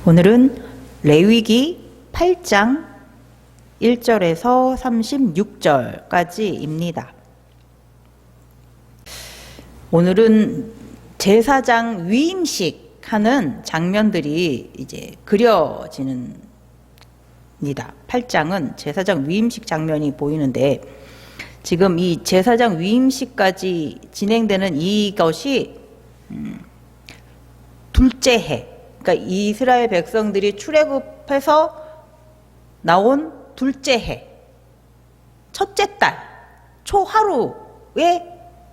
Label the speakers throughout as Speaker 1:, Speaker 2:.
Speaker 1: 오늘은 레위기 8장 1절에서 36절까지입니다. 오늘은 제사장 위임식 하는 장면들이 이제 그려지는 입니다. 8장은 제사장 위임식 장면이 보이는데, 지금 이 제사장 위임식까지 진행되는 이것이 둘째 해, 그러니까 이스라엘 백성들이 출애굽해서 나온 둘째 해, 첫째 달, 초하루에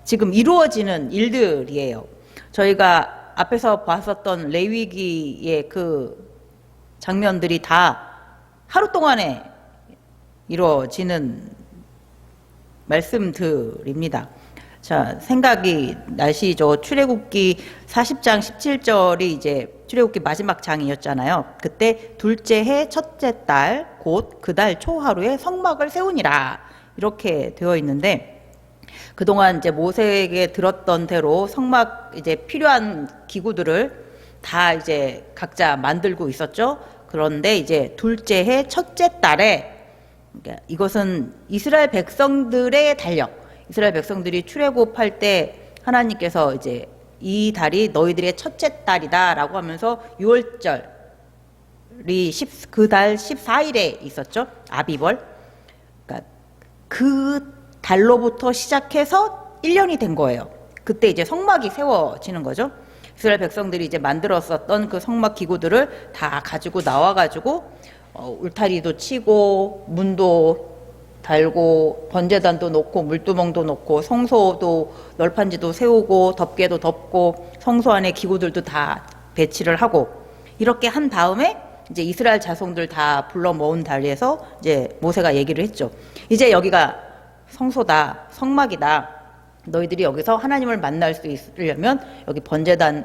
Speaker 1: 지금 이루어지는 일들이에요. 저희가 앞에서 봤었던 레위기의 그 장면들이 다 하루 동안에 이루어지는 말씀들입니다. 자, 생각이 나시죠? 출애굽기 40장 17절이 이제 출애굽기 마지막 장이었잖아요. 그때 둘째 해 첫째 달 곧 그 달 초하루에 성막을 세우니라 이렇게 되어 있는데, 그동안 이제 모세에게 들었던 대로 성막 이제 필요한 기구들을 다 이제 각자 만들고 있었죠. 그런데 이제 둘째 해 첫째 달에, 그러니까 이것은 이스라엘 백성들의 달력, 이스라엘 백성들이 출애굽할 때 하나님께서 이제 이 달이 너희들의 첫째 달이다 라고 하면서 6월절이 그 달 14일에 있었죠. 아비벌. 그러니까 그 달로부터 시작해서 1년이 된 거예요. 그때 이제 성막이 세워지는 거죠. 이스라엘 백성들이 이제 만들었었던 그 성막 기구들을 다 가지고 나와가지고 울타리도 치고 문도 달고 번제단도 놓고 물두멍도 놓고 성소도 널판지도 세우고 덮개도 덮고 성소 안에 기구들도 다 배치를 하고, 이렇게 한 다음에 이제 이스라엘 자손들 다 불러 모은 자리에서 이제 모세가 얘기를 했죠. 이제 여기가 성소다, 성막이다. 너희들이 여기서 하나님을 만날 수 있으려면 여기 번제단에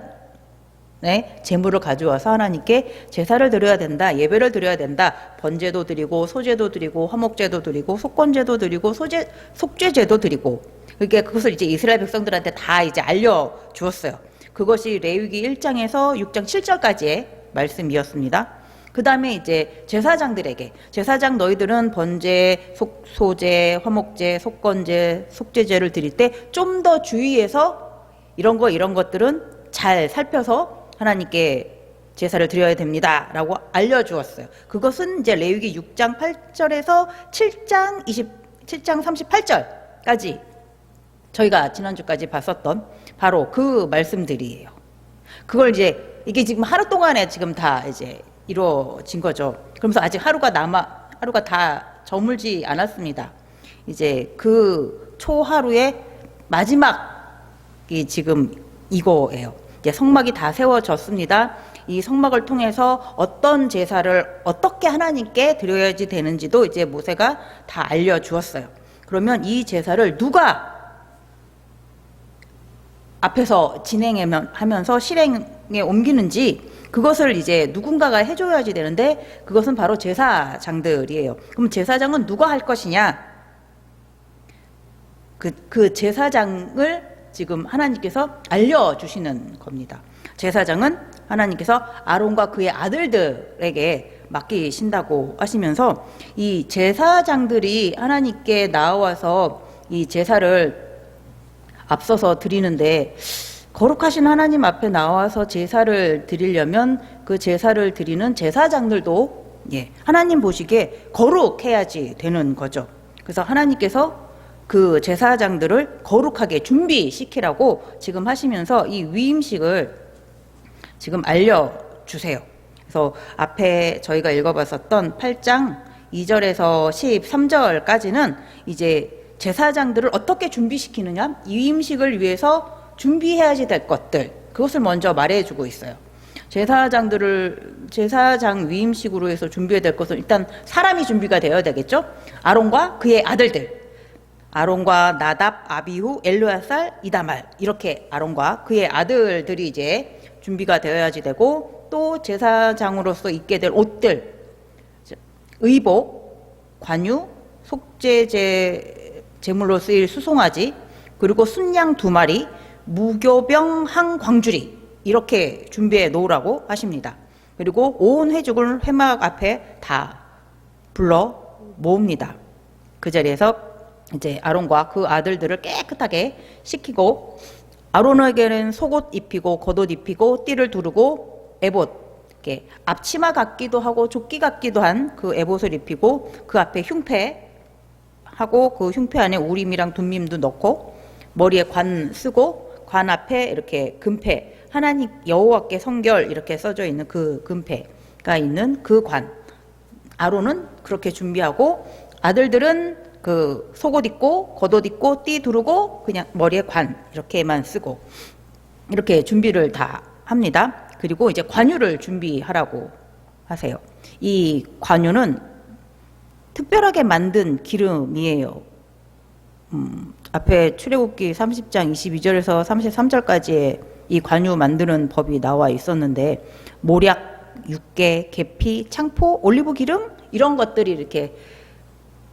Speaker 1: 제물을 가져와서 하나님께 제사를 드려야 된다, 예배를 드려야 된다. 번제도 드리고 소제도 드리고 화목제도 드리고 속건제도 드리고 속죄제도 드리고. 그러니까 그것을 이제 이스라엘 백성들한테 다 이제 알려주었어요. 그것이 레위기 1장에서 6장 7절까지의 말씀이었습니다. 그 다음에 이제 제사장들에게, 제사장 너희들은 번제, 소제, 화목제, 속건제, 속죄제를 드릴 때 좀 더 주의해서 이런 것들은 잘 살펴서 하나님께 제사를 드려야 됩니다 라고 알려주었어요. 그것은 이제 레위기 6장 8절에서 7장 38절까지 저희가 지난주까지 봤었던 바로 그 말씀들이에요. 그걸 이제 이게 지금 하루 동안에 지금 다 이제 이루어진 거죠. 그러면서 아직 하루가 다 저물지 않았습니다. 이제 그 초하루의 마지막이 지금 이거예요. 이제 성막이 다 세워졌습니다. 이 성막을 통해서 어떤 제사를 어떻게 하나님께 드려야지 되는지도 이제 모세가 다 알려주었어요. 그러면 이 제사를 누가 앞에서 진행하면서 실행에 옮기는지, 그것을 이제 누군가가 해줘야지 되는데, 그것은 바로 제사장들이에요. 그럼 제사장은 누가 할 것이냐? 그 제사장을 지금 하나님께서 알려주시는 겁니다. 제사장은 하나님께서 아론과 그의 아들들에게 맡기신다고 하시면서, 이 제사장들이 하나님께 나와서 이 제사를 앞서서 드리는데, 거룩하신 하나님 앞에 나와서 제사를 드리려면 그 제사를 드리는 제사장들도 하나님 보시기에 거룩해야지 되는 거죠. 그래서 하나님께서 그 제사장들을 거룩하게 준비시키라고 지금 하시면서 이 위임식을 지금 알려주세요. 그래서 앞에 저희가 읽어봤었던 8장 2절에서 13절까지는 이제 제사장들을 어떻게 준비시키느냐, 위임식을 위해서 준비해야지 될 것들, 그것을 먼저 말해주고 있어요. 제사장 위임식으로 해서 준비해야 될 것은 일단 사람이 준비가 되어야 되겠죠. 아론과 그의 아들들, 아론과 나답, 아비후, 엘르아살, 이다말, 이렇게 아론과 그의 아들들이 이제 준비가 되어야지 되고, 또 제사장으로서 입게 될 옷들, 의복, 관유, 속죄제 제물로 쓰일 수송아지, 그리고 순양 2마리, 무교병 한 광주리, 이렇게 준비해 놓으라고 하십니다. 그리고 온 회중을 회막 앞에 다 불러 모읍니다. 그 자리에서 이제 아론과 그 아들들을 깨끗하게 씻기고, 아론에게는 속옷 입히고 겉옷 입히고 띠를 두르고 에봇, 이렇게 앞치마 같기도 하고 조끼 같기도 한 그 에봇을 입히고, 그 앞에 흉패 하고 그 흉패 안에 우림이랑 둠밈도 넣고, 머리에 관 쓰고, 관 앞에 이렇게 금패, 하나님 여호와께 성결 이렇게 써져 있는 그 금패가 있는 그 관, 아론은 그렇게 준비하고, 아들들은 그 속옷 입고 겉옷 입고 띠 두르고 그냥 머리에 관 이렇게만 쓰고 이렇게 준비를 다 합니다. 그리고 이제 관유를 준비하라고 하세요. 이 관유는 특별하게 만든 기름이에요. 앞에 출애굽기 30장 22절에서 33절까지의 이 관유 만드는 법이 나와 있었는데, 모략, 육개, 계피, 창포, 올리브 기름 이런 것들이 이렇게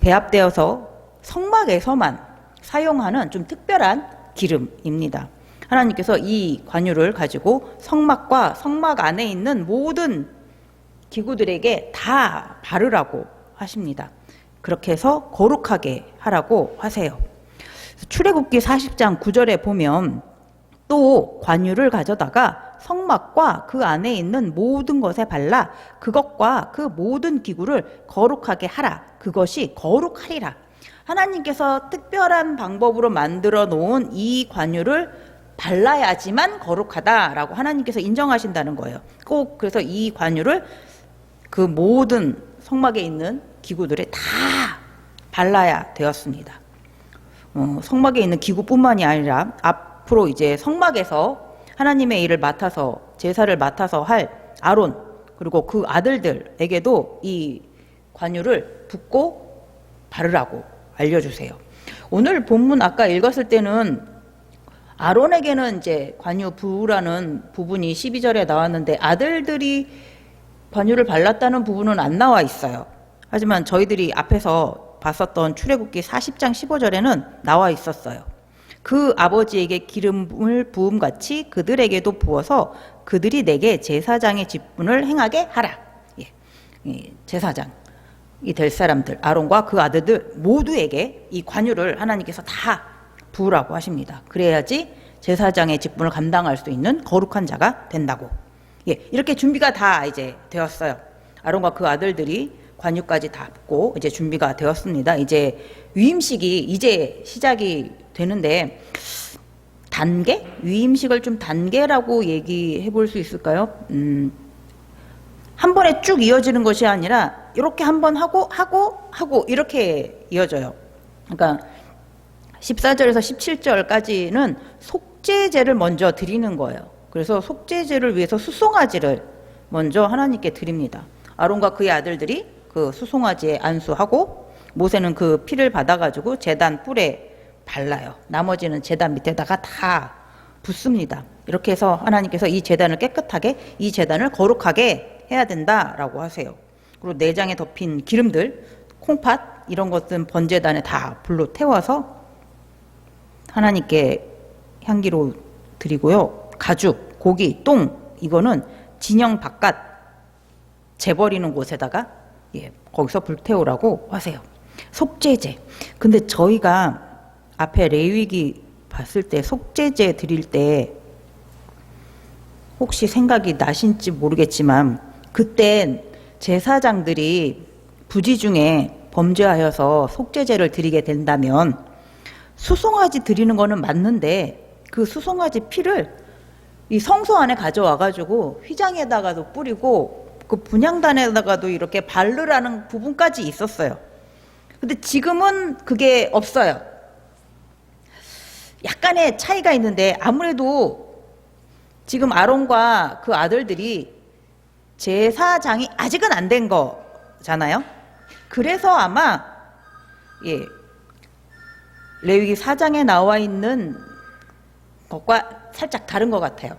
Speaker 1: 배합되어서 성막에서만 사용하는 좀 특별한 기름입니다. 하나님께서 이 관유를 가지고 성막과 성막 안에 있는 모든 기구들에게 다 바르라고 하십니다. 그렇게 해서 거룩하게 하라고 하세요. 출애굽기 40장 9절에 보면 또 관유를 가져다가 성막과 그 안에 있는 모든 것에 발라 그것과 그 모든 기구를 거룩하게 하라. 그것이 거룩하리라. 하나님께서 특별한 방법으로 만들어 놓은 이 관유를 발라야지만 거룩하다라고 하나님께서 인정하신다는 거예요. 꼭 그래서 이 관유를 그 모든 성막에 있는 기구들에 다 발라야 되었습니다. 성막에 있는 기구뿐만이 아니라 앞으로 이제 성막에서 하나님의 일을 맡아서 제사를 맡아서 할 아론 그리고 그 아들들에게도 이 관유를 붓고 바르라고 알려주세요. 오늘 본문 아까 읽었을 때는 아론에게는 이제 관유 부으라는 부분이 12절에 나왔는데 아들들이 관유를 발랐다는 부분은 안 나와 있어요. 하지만 저희들이 앞에서 봤었던 출애굽기 40장 15절에는 나와 있었어요. 그 아버지에게 기름을 부음같이 그들에게도 부어서 그들이 내게 제사장의 직분을 행하게 하라. 제사장이 될 사람들 아론과 그 아들들 모두에게 이 관유를 하나님께서 다 부으라고 하십니다. 그래야지 제사장의 직분을 감당할 수 있는 거룩한 자가 된다고. 이렇게 준비가 다 이제 되었어요. 아론과 그 아들들이 관유까지 다 붓고 이제 준비가 되었습니다. 이제 위임식이 이제 시작이 되는데, 단계? 위임식을 좀 단계라고 얘기해 볼 수 있을까요? 한 번에 쭉 이어지는 것이 아니라 이렇게 한 번 하고 이렇게 이어져요. 그러니까 14절에서 17절까지는 속죄제를 먼저 드리는 거예요. 그래서 속죄제를 위해서 수송아지를 먼저 하나님께 드립니다. 아론과 그의 아들들이 그 수송아지에 안수하고, 모세는 그 피를 받아가지고 제단 뿔에 발라요. 나머지는 제단 밑에다가 다 붓습니다. 이렇게 해서 하나님께서 이 제단을 깨끗하게, 이 제단을 거룩하게 해야 된다라고 하세요. 그리고 내장에 덮인 기름들, 콩팥 이런 것들은 번제단에 다 불로 태워서 하나님께 향기로 드리고요. 가죽, 고기, 똥 이거는 진영 바깥 재버리는 곳에다가 거기서 불태우라고 하세요. 속죄제. 근데 저희가 앞에 레위기 봤을 때 속죄제 드릴 때 혹시 생각이 나신지 모르겠지만, 그때 제사장들이 부지 중에 범죄하여서 속죄제를 드리게 된다면 수송아지 드리는 거는 맞는데, 그 수송아지 피를 이 성소 안에 가져와 가지고 휘장에다가도 뿌리고 그 분향단에다가도 이렇게 바르라는 부분까지 있었어요. 근데 지금은 그게 없어요. 약간의 차이가 있는데, 아무래도 지금 아론과 그 아들들이 제사장이 아직은 안 된 거잖아요. 그래서 아마 레위기 4장에 나와 있는 것과 살짝 다른 것 같아요.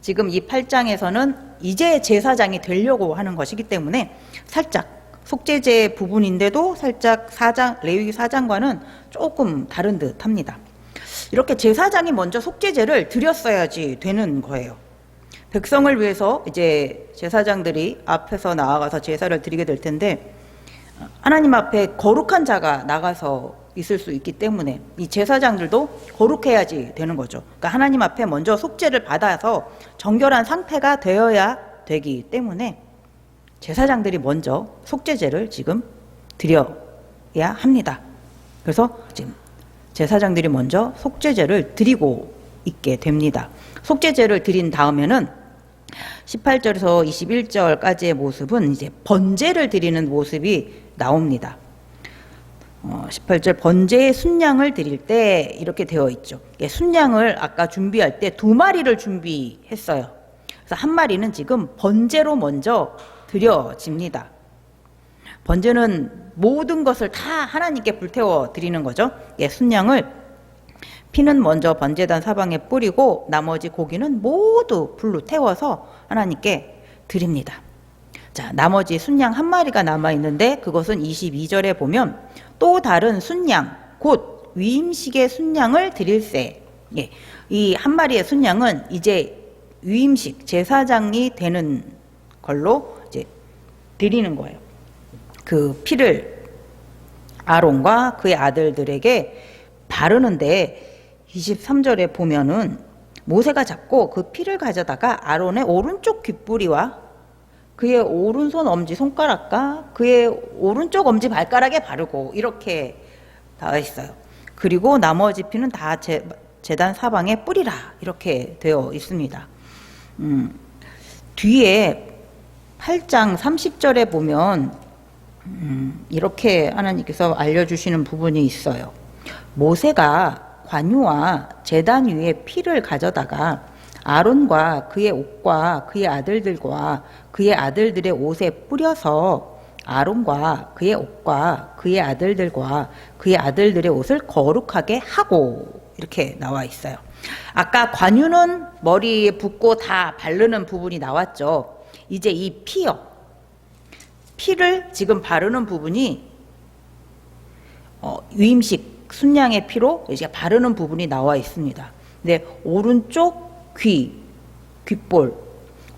Speaker 1: 지금 이 8장에서는 이제 제사장이 되려고 하는 것이기 때문에 살짝 속죄제 부분인데도 살짝 레위기 4장과는 조금 다른 듯 합니다. 이렇게 제사장이 먼저 속죄제를 드렸어야지 되는 거예요. 백성을 위해서 이제 제사장들이 앞에서 나아가서 제사를 드리게 될 텐데, 하나님 앞에 거룩한 자가 나가서 있을 수 있기 때문에 이 제사장들도 거룩해야지 되는 거죠. 그러니까 하나님 앞에 먼저 속죄를 받아서 정결한 상태가 되어야 되기 때문에 제사장들이 먼저 속죄제를 지금 드려야 합니다. 그래서 지금 제사장들이 먼저 속죄제를 드리고 있게 됩니다. 속죄제를 드린 다음에는 18절에서 21절까지의 모습은 이제 번제를 드리는 모습이 나옵니다. 18절 번제의 순양을 드릴 때 이렇게 되어 있죠. 순양을 아까 준비할 때 2마리를 준비했어요. 그래서 1마리는 지금 번제로 먼저 드려집니다. 번제는 모든 것을 다 하나님께 불태워 드리는 거죠. 순양을 피는 먼저 번제단 사방에 뿌리고 나머지 고기는 모두 불로 태워서 하나님께 드립니다. 자, 나머지 순양 1마리가 남아있는데 그것은 22절에 보면 또 다른 순양 곧 위임식의 순양을 드릴세. 이 1마리의 순양은 이제 위임식 제사장이 되는 걸로 이제 드리는 거예요. 그 피를 아론과 그의 아들들에게 바르는데 23절에 보면은 모세가 잡고 그 피를 가져다가 아론의 오른쪽 귓부리와 그의 오른손 엄지 손가락과 그의 오른쪽 엄지 발가락에 바르고 이렇게 나와 있어요. 그리고 나머지 피는 다 제단 사방에 뿌리라 이렇게 되어 있습니다. 뒤에 8장 30절에 보면 이렇게 하나님께서 알려주시는 부분이 있어요. 모세가 관유와 제단 위에 피를 가져다가 아론과 그의 옷과 그의 아들들과 그의 아들들의 옷에 뿌려서 아론과 그의 옷과 그의 아들들과 그의 아들들의 옷을 거룩하게 하고 이렇게 나와 있어요. 아까 관유는 머리에 붓고 다 바르는 부분이 나왔죠. 이제 이 피를 지금 바르는 부분이 위임식 순양의 피로 이제 바르는 부분이 나와 있습니다. 근데 오른쪽 귓볼,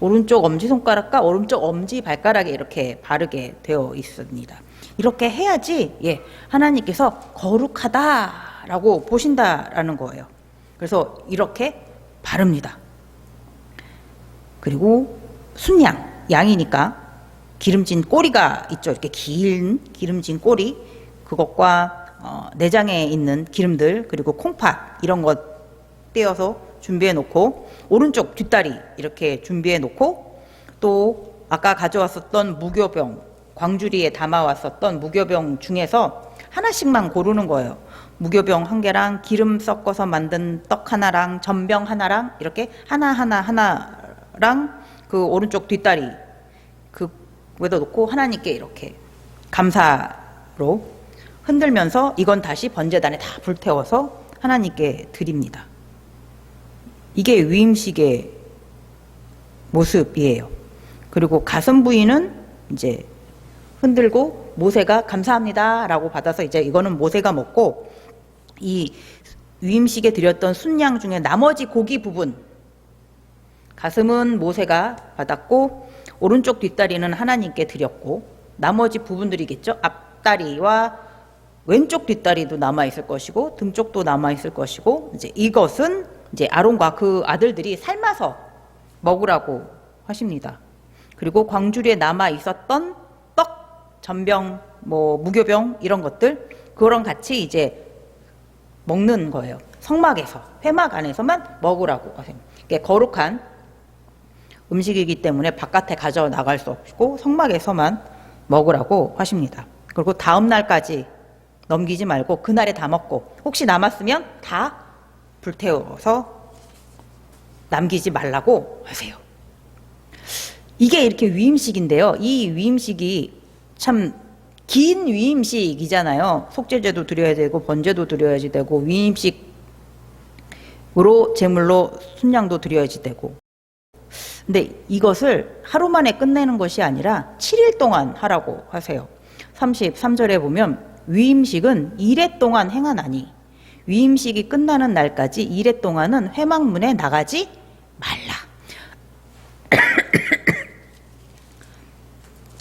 Speaker 1: 오른쪽 엄지손가락과 오른쪽 엄지 발가락에 이렇게 바르게 되어 있습니다. 이렇게 해야지 하나님께서 거룩하다라고 보신다라는 거예요. 그래서 이렇게 바릅니다. 그리고 순양, 양이니까 기름진 꼬리가 있죠. 이렇게 긴 기름진 꼬리, 그것과 내장에 있는 기름들, 그리고 콩팥 이런 것 떼어서 준비해 놓고 오른쪽 뒷다리 이렇게 준비해 놓고 또 아까 가져왔었던 무교병, 광주리에 담아왔었던 무교병 중에서 하나씩만 고르는 거예요. 무교병 1개랑 기름 섞어서 만든 떡 하나랑 전병 하나랑 이렇게 하나랑 그 오른쪽 뒷다리 그에다 놓고 하나님께 이렇게 감사로 흔들면서 이건 다시 번제단에 다 불태워서 하나님께 드립니다. 이게 위임식의 모습이에요. 그리고 가슴 부위는 이제 흔들고 모세가 감사합니다라고 받아서 이제 이거는 모세가 먹고 이 위임식에 드렸던 순양 중에 나머지 고기 부분 가슴은 모세가 받았고 오른쪽 뒷다리는 하나님께 드렸고 나머지 부분들이겠죠. 앞다리와 왼쪽 뒷다리도 남아있을 것이고 등 쪽도 남아있을 것이고 이제 이것은 이제 아론과 그 아들들이 삶아서 먹으라고 하십니다. 그리고 광주리에 남아있었던 떡, 전병, 무교병 이런 것들 그거랑 같이 이제 먹는 거예요. 성막에서 회막 안에서만 먹으라고 하세요. 이게 거룩한 음식이기 때문에 바깥에 가져 나갈 수 없고 성막에서만 먹으라고 하십니다. 그리고 다음 날까지 넘기지 말고 그날에 다 먹고 혹시 남았으면 다 불태워서 남기지 말라고 하세요. 이게 이렇게 위임식인데요. 이 위임식이 참 긴 위임식이잖아요. 속죄제도 드려야 되고 번제도 드려야지 되고 위임식으로 제물로 순양도 드려야지 되고 근데 이것을 하루 만에 끝내는 것이 아니라 7일 동안 하라고 하세요. 33절에 보면 위임식은 이레 동안 행하나니 위임식이 끝나는 날까지 이레 동안은 회막문에 나가지 말라.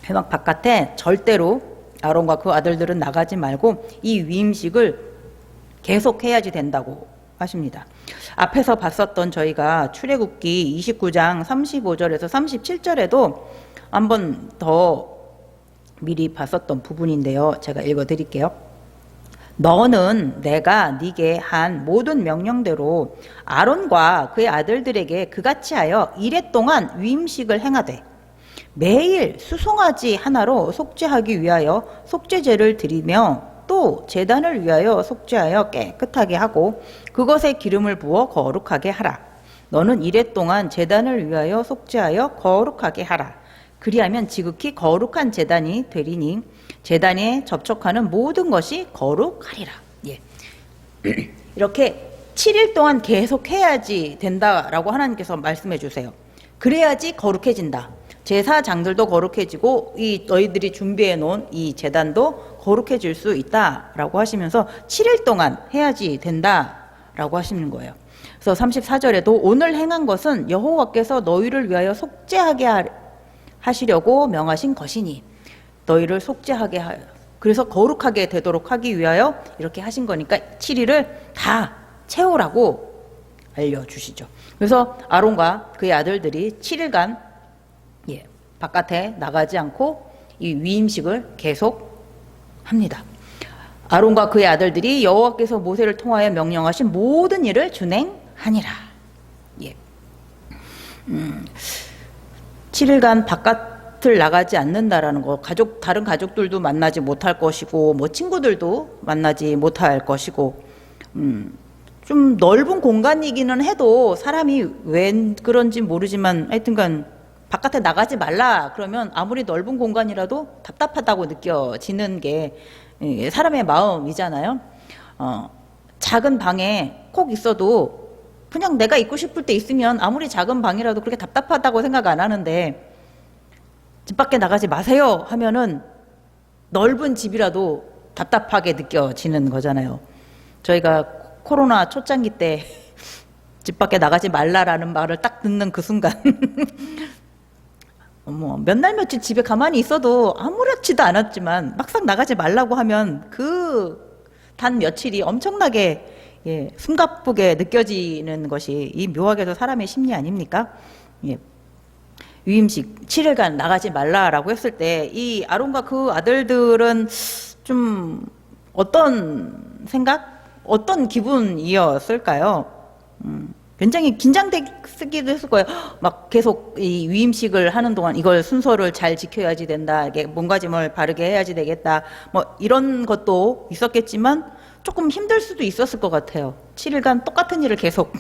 Speaker 1: 회막 바깥에 절대로 아론과 그 아들들은 나가지 말고 이 위임식을 계속 해야지 된다고 하십니다. 앞에서 봤었던 저희가 출애굽기 29장 35절에서 37절에도 한 번 더 미리 봤었던 부분인데요. 제가 읽어드릴게요. 너는 내가 네게 한 모든 명령대로 아론과 그의 아들들에게 그같이 하여 이레 동안 위임식을 행하되 매일 수송아지 하나로 속죄하기 위하여 속죄제를 드리며 또 제단을 위하여 속죄하여 깨끗하게 하고 그것에 기름을 부어 거룩하게 하라. 너는 이레 동안 제단을 위하여 속죄하여 거룩하게 하라. 그리하면 지극히 거룩한 제단이 되리니 제단에 접촉하는 모든 것이 거룩하리라. 예. 이렇게 7일 동안 계속 해야지 된다라고 하나님께서 말씀해 주세요. 그래야지 거룩해진다. 제사장들도 거룩해지고 이 너희들이 준비해 놓은 이 제단도 거룩해질 수 있다라고 하시면서 7일 동안 해야지 된다라고 하시는 거예요. 그래서 34절에도 오늘 행한 것은 여호와께서 너희를 위하여 속죄하게 하시려고 명하신 것이니 너희를 속죄하게 하여 그래서 거룩하게 되도록 하기 위하여 이렇게 하신 거니까 7일을 다 채우라고 알려주시죠. 그래서 아론과 그의 아들들이 7일간 바깥에 나가지 않고 이 위임식을 계속 합니다. 아론과 그의 아들들이 여호와께서 모세를 통하여 명령하신 모든 일을 준행하니라. 7일간 바깥을 나가지 않는다라는 거, 다른 가족들도 만나지 못할 것이고, 뭐 친구들도 만나지 못할 것이고, 좀 넓은 공간이기는 해도 사람이 왜 그런지 모르지만 하여튼간 바깥에 나가지 말라 그러면 아무리 넓은 공간이라도 답답하다고 느껴지는 게 사람의 마음이잖아요. 작은 방에 콕 있어도 그냥 내가 있고 싶을 때 있으면 아무리 작은 방이라도 그렇게 답답하다고 생각 안 하는데 집 밖에 나가지 마세요 하면은 넓은 집이라도 답답하게 느껴지는 거잖아요. 저희가 코로나 초창기 때 집 밖에 나가지 말라라는 말을 딱 듣는 그 순간 몇 날 며칠 집에 가만히 있어도 아무렇지도 않았지만 막상 나가지 말라고 하면 그 단 며칠이 엄청나게 숨가쁘게 느껴지는 것이 이 묘하게도 사람의 심리 아닙니까? 위임식 7일간 나가지 말라라고 했을 때 이 아론과 그 아들들은 좀 어떤 생각? 어떤 기분이었을까요? 굉장히 긴장되기도 했을 거예요. 막 계속 이 위임식을 하는 동안 이걸 순서를 잘 지켜야지 된다. 이게 몸가짐을 바르게 해야지 되겠다. 뭐 이런 것도 있었겠지만 조금 힘들 수도 있었을 것 같아요. 7일간 똑같은 일을 계속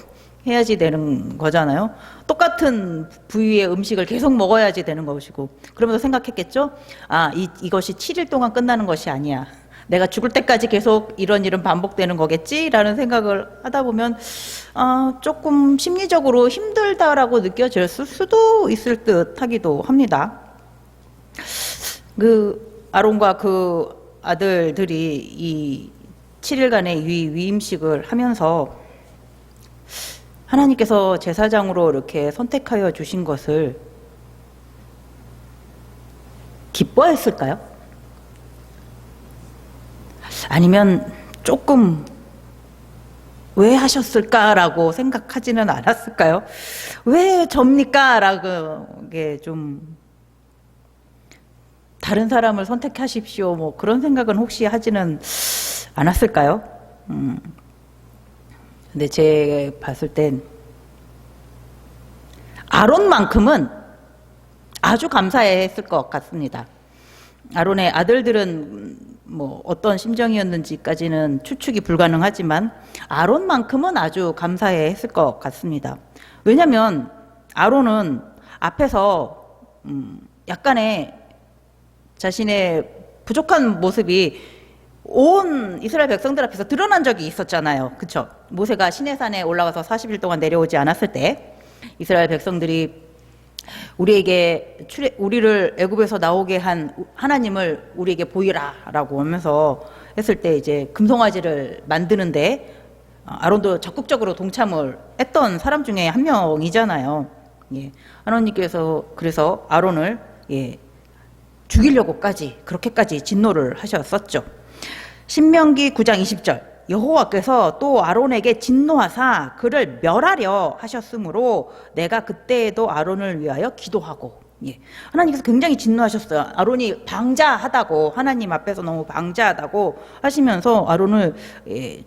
Speaker 1: 해야지 되는 거잖아요. 똑같은 부위의 음식을 계속 먹어야지 되는 것이고 그러면서 생각했겠죠. 이것이 7일 동안 끝나는 것이 아니야. 내가 죽을 때까지 계속 이런 일은 반복되는 거겠지라는 생각을 하다 보면 조금 심리적으로 힘들다라고 느껴질 수도 있을 듯 하기도 합니다. 그 아론과 그 아들들이 이 7일간의 위임식을 하면서 하나님께서 제사장으로 이렇게 선택하여 주신 것을 기뻐했을까요? 아니면 조금 왜 하셨을까라고 생각하지는 않았을까요? 왜 접니까? 라고 좀 다른 사람을 선택하십시오. 뭐 그런 생각은 혹시 하지는 않았을까요? 근데 제가 봤을 땐 아론만큼은 아주 감사했을 것 같습니다. 아론의 아들들은 뭐 어떤 심정이었는지까지는 추측이 불가능하지만 아론만큼은 아주 감사했을 것 같습니다. 왜냐하면 아론은 앞에서 약간의 자신의 부족한 모습이 온 이스라엘 백성들 앞에서 드러난 적이 있었잖아요. 그쵸? 모세가 시내산에 올라가서 40일 동안 내려오지 않았을 때 이스라엘 백성들이 우리를 애굽에서 나오게 한 하나님을 우리에게 보이라라고 하면서 했을 때 이제 금송아지를 만드는데 아론도 적극적으로 동참을 했던 사람 중에 한 명이잖아요. 하나님께서 그래서 아론을 죽이려고까지 그렇게까지 진노를 하셨었죠. 신명기 9장 20절 여호와께서 또 아론에게 진노하사 그를 멸하려 하셨으므로 내가 그때에도 아론을 위하여 기도하고. 예. 하나님께서 굉장히 진노하셨어요. 아론이 방자하다고, 하나님 앞에서 너무 방자하다고 하시면서 아론을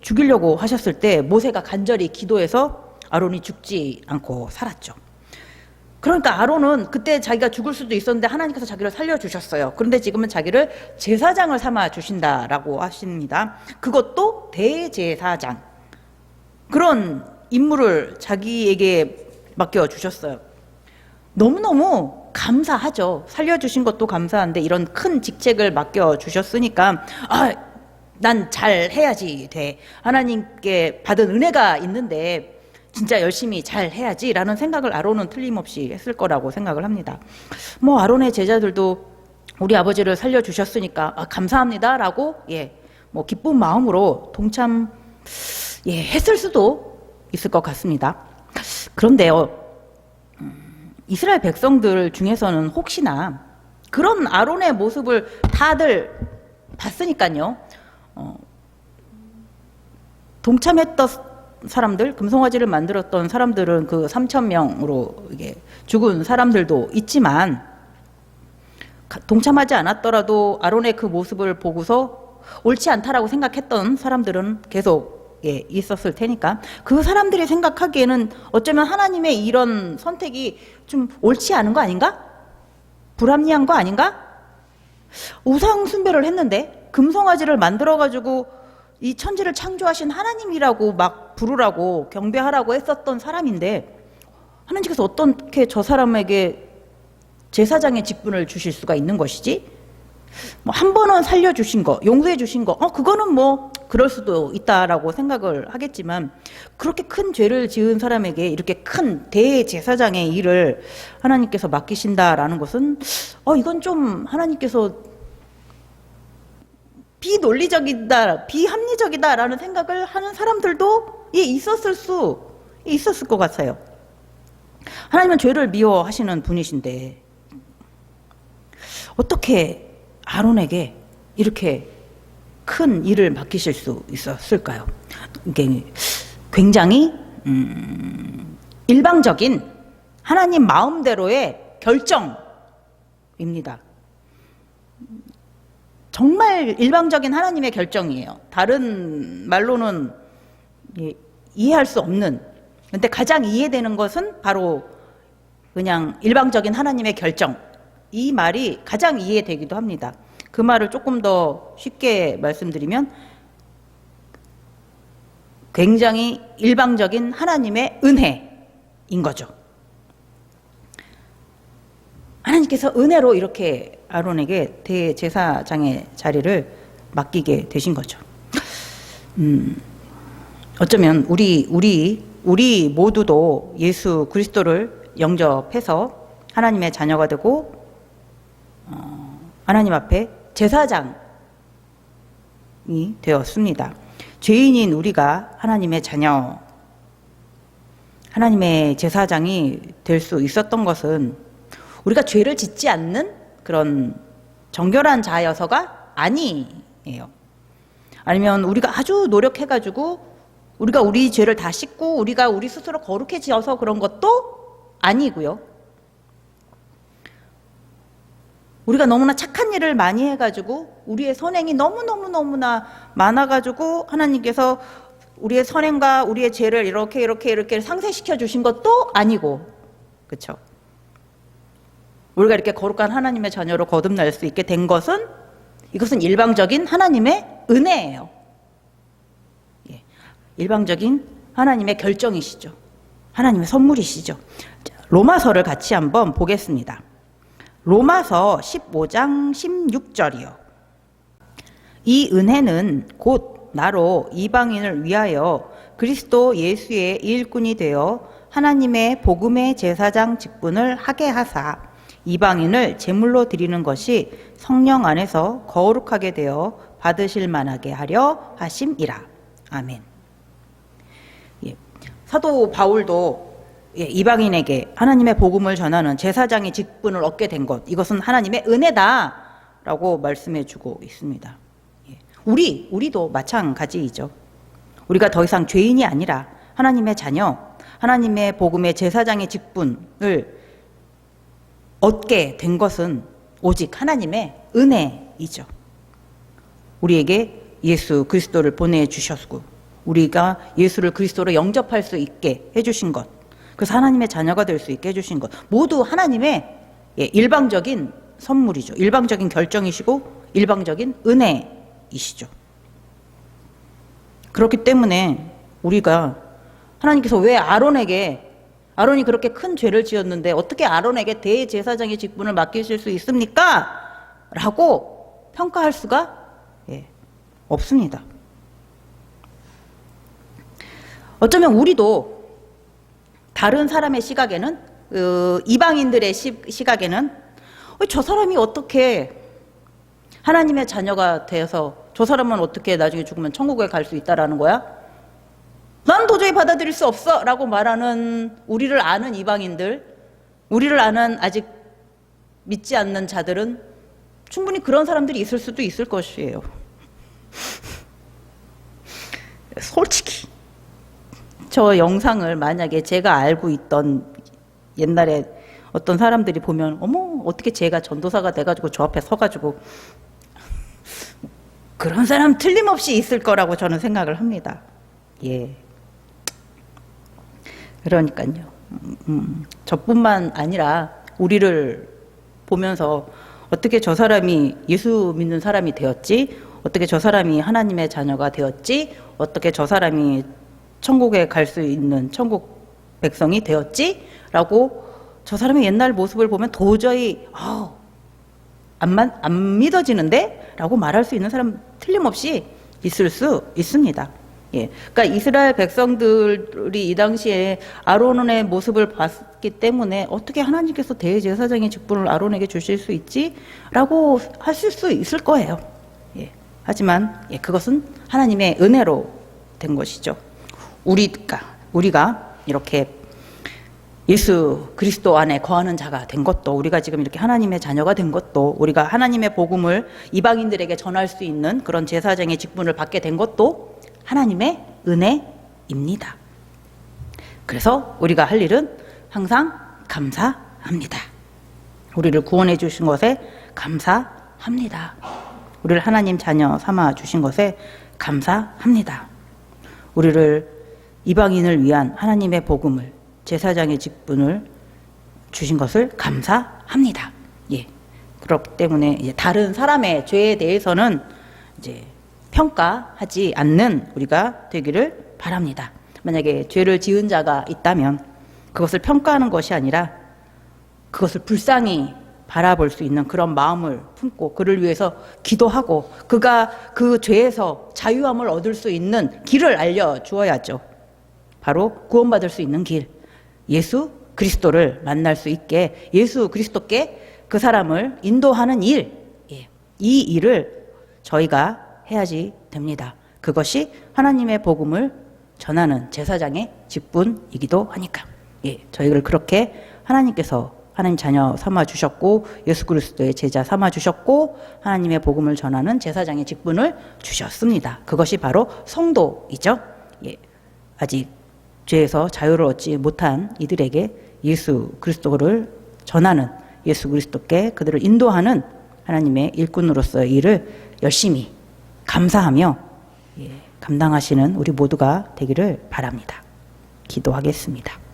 Speaker 1: 죽이려고 하셨을 때 모세가 간절히 기도해서 아론이 죽지 않고 살았죠. 그러니까 아론은 그때 자기가 죽을 수도 있었는데 하나님께서 자기를 살려주셨어요. 그런데 지금은 자기를 제사장을 삼아 주신다라고 하십니다. 그것도 대제사장, 그런 임무를 자기에게 맡겨주셨어요. 너무너무 감사하죠. 살려주신 것도 감사한데 이런 큰 직책을 맡겨주셨으니까 난 잘해야지 돼. 하나님께 받은 은혜가 있는데 진짜 열심히 잘 해야지 라는 생각을 아론은 틀림없이 했을 거라고 생각을 합니다. 뭐 아론의 제자들도 우리 아버지를 살려주셨으니까 감사합니다 라고 뭐 기쁜 마음으로 동참 했을 수도 있을 것 같습니다. 그런데요, 이스라엘 백성들 중에서는 혹시나 그런 아론의 모습을 다들 봤으니까요, 동참했던 사람들, 금송아지를 만들었던 사람들은 그 3,000명으로 죽은 사람들도 있지만, 동참하지 않았더라도 아론의 그 모습을 보고서 옳지 않다라고 생각했던 사람들은 계속 있었을 테니까 그 사람들이 생각하기에는 어쩌면 하나님의 이런 선택이 좀 옳지 않은 거 아닌가? 불합리한 거 아닌가? 우상 숭배를 했는데 금송아지를 만들어가지고 이 천지를 창조하신 하나님이라고 막 부르라고 경배하라고 했었던 사람인데 하나님께서 어떻게 저 사람에게 제사장의 직분을 주실 수가 있는 것이지? 뭐 한 번은 살려주신 거, 용서해 주신 거, 그거는 뭐 그럴 수도 있다라고 생각을 하겠지만, 그렇게 큰 죄를 지은 사람에게 이렇게 큰 대제사장의 일을 하나님께서 맡기신다라는 것은 이건 좀 하나님께서 비논리적이다, 비합리적이다라는 생각을 하는 사람들도 있었을 것 같아요. 하나님은 죄를 미워하시는 분이신데 어떻게 아론에게 이렇게 큰 일을 맡기실 수 있었을까요? 이게 굉장히 일방적인 하나님 마음대로의 결정입니다. 정말 일방적인 하나님의 결정이에요. 다른 말로는 이해할 수 없는, 근데 가장 이해되는 것은 바로 그냥 일방적인 하나님의 결정, 이 말이 가장 이해되기도 합니다. 그 말을 조금 더 쉽게 말씀드리면 굉장히 일방적인 하나님의 은혜인 거죠. 하나님께서 은혜로 이렇게 아론에게 대제사장의 자리를 맡기게 되신 거죠. 어쩌면 우리 모두도 예수 그리스도를 영접해서 하나님의 자녀가 되고 하나님 앞에 제사장이 되었습니다. 죄인인 우리가 하나님의 자녀, 하나님의 제사장이 될 수 있었던 것은 우리가 죄를 짓지 않는 그런 정결한 자여서가 아니에요. 아니면 우리가 아주 노력해가지고 우리가 우리 죄를 다 씻고 우리가 우리 스스로 거룩해지어서 그런 것도 아니고요. 우리가 너무나 착한 일을 많이 해가지고 우리의 선행이 너무나 많아가지고 하나님께서 우리의 선행과 우리의 죄를 이렇게 상쇄시켜 주신 것도 아니고, 그렇죠? 우리가 이렇게 거룩한 하나님의 자녀로 거듭날 수 있게 된 것은, 이것은 일방적인 하나님의 은혜예요. 일방적인 하나님의 결정이시죠. 하나님의 선물이시죠. 로마서를 같이 한번 보겠습니다. 로마서 15장 16절이요. 이 은혜는 곧 나로 이방인을 위하여 그리스도 예수의 일꾼이 되어 하나님의 복음의 제사장 직분을 하게 하사 이방인을 제물로 드리는 것이 성령 안에서 거룩하게 되어 받으실 만하게 하려 하심이라. 아멘. 사도 바울도 이방인에게 하나님의 복음을 전하는 제사장의 직분을 얻게 된 것, 이것은 하나님의 은혜다 라고 말씀해 주고 있습니다. 우리도 마찬가지이죠. 우리가 더 이상 죄인이 아니라 하나님의 자녀, 하나님의 복음의 제사장의 직분을 얻게 된 것은 오직 하나님의 은혜이죠. 우리에게 예수 그리스도를 보내주셨고 우리가 예수를 그리스도로 영접할 수 있게 해주신 것, 그래서 하나님의 자녀가 될 수 있게 해주신 것, 모두 하나님의 일방적인 선물이죠. 일방적인 결정이시고 일방적인 은혜이시죠. 그렇기 때문에 우리가 하나님께서 왜 아론이 그렇게 큰 죄를 지었는데 어떻게 아론에게 대제사장의 직분을 맡기실 수 있습니까? 라고 평가할 수가 없습니다. 어쩌면 우리도 다른 사람의 시각에는, 이방인들의 시각에는 저 사람이 어떻게 하나님의 자녀가 돼서 저 사람은 어떻게 나중에 죽으면 천국에 갈 수 있다라는 거야? 난 도저히 받아들일 수 없어! 라고 말하는 우리를 아는 이방인들, 우리를 아는 아직 믿지 않는 자들은 충분히 그런 사람들이 있을 수도 있을 것이에요. 솔직히 저 영상을 만약에 제가 알고 있던 옛날에 어떤 사람들이 보면 어머 어떻게 제가 전도사가 돼가지고 저 앞에 서가지고, 그런 사람 틀림없이 있을 거라고 저는 생각을 합니다. 그러니까요. 저뿐만 아니라 우리를 보면서 어떻게 저 사람이 예수 믿는 사람이 되었지? 어떻게 저 사람이 하나님의 자녀가 되었지? 어떻게 저 사람이 천국에 갈 수 있는 천국 백성이 되었지? 라고 저 사람의 옛날 모습을 보면 도저히 안 믿어지는데? 라고 말할 수 있는 사람 틀림없이 있을 수 있습니다. 그러니까 이스라엘 백성들이 이 당시에 아론의 모습을 봤기 때문에 어떻게 하나님께서 대제사장의 직분을 아론에게 주실 수 있지? 라고 하실 수 있을 거예요. 하지만 그것은 하나님의 은혜로 된 것이죠. 우리가 이렇게 예수 그리스도 안에 거하는 자가 된 것도, 우리가 지금 이렇게 하나님의 자녀가 된 것도, 우리가 하나님의 복음을 이방인들에게 전할 수 있는 그런 제사장의 직분을 받게 된 것도 하나님의 은혜입니다. 그래서 우리가 할 일은 항상 감사합니다. 우리를 구원해 주신 것에 감사합니다. 우리를 하나님 자녀 삼아 주신 것에 감사합니다. 우리를 이방인을 위한 하나님의 복음을, 제사장의 직분을 주신 것을 감사합니다. 그렇기 때문에 다른 사람의 죄에 대해서는 평가하지 않는 우리가 되기를 바랍니다. 만약에 죄를 지은 자가 있다면 그것을 평가하는 것이 아니라 그것을 불쌍히 바라볼 수 있는 그런 마음을 품고 그를 위해서 기도하고 그가 그 죄에서 자유함을 얻을 수 있는 길을 알려주어야죠. 바로 구원받을 수 있는 길, 예수 그리스도를 만날 수 있게 예수 그리스도께 그 사람을 인도하는 일, 이 일을 저희가 해야지 됩니다. 그것이 하나님의 복음을 전하는 제사장의 직분이기도 하니까. 저희를 그렇게 하나님께서 하나님 자녀 삼아 주셨고 예수 그리스도의 제자 삼아 주셨고 하나님의 복음을 전하는 제사장의 직분을 주셨습니다. 그것이 바로 성도이죠. 아직 죄에서 자유를 얻지 못한 이들에게 예수 그리스도를 전하는, 예수 그리스도께 그들을 인도하는 하나님의 일꾼으로서의 일을 열심히 감사하며 감당하시는 우리 모두가 되기를 바랍니다. 기도하겠습니다.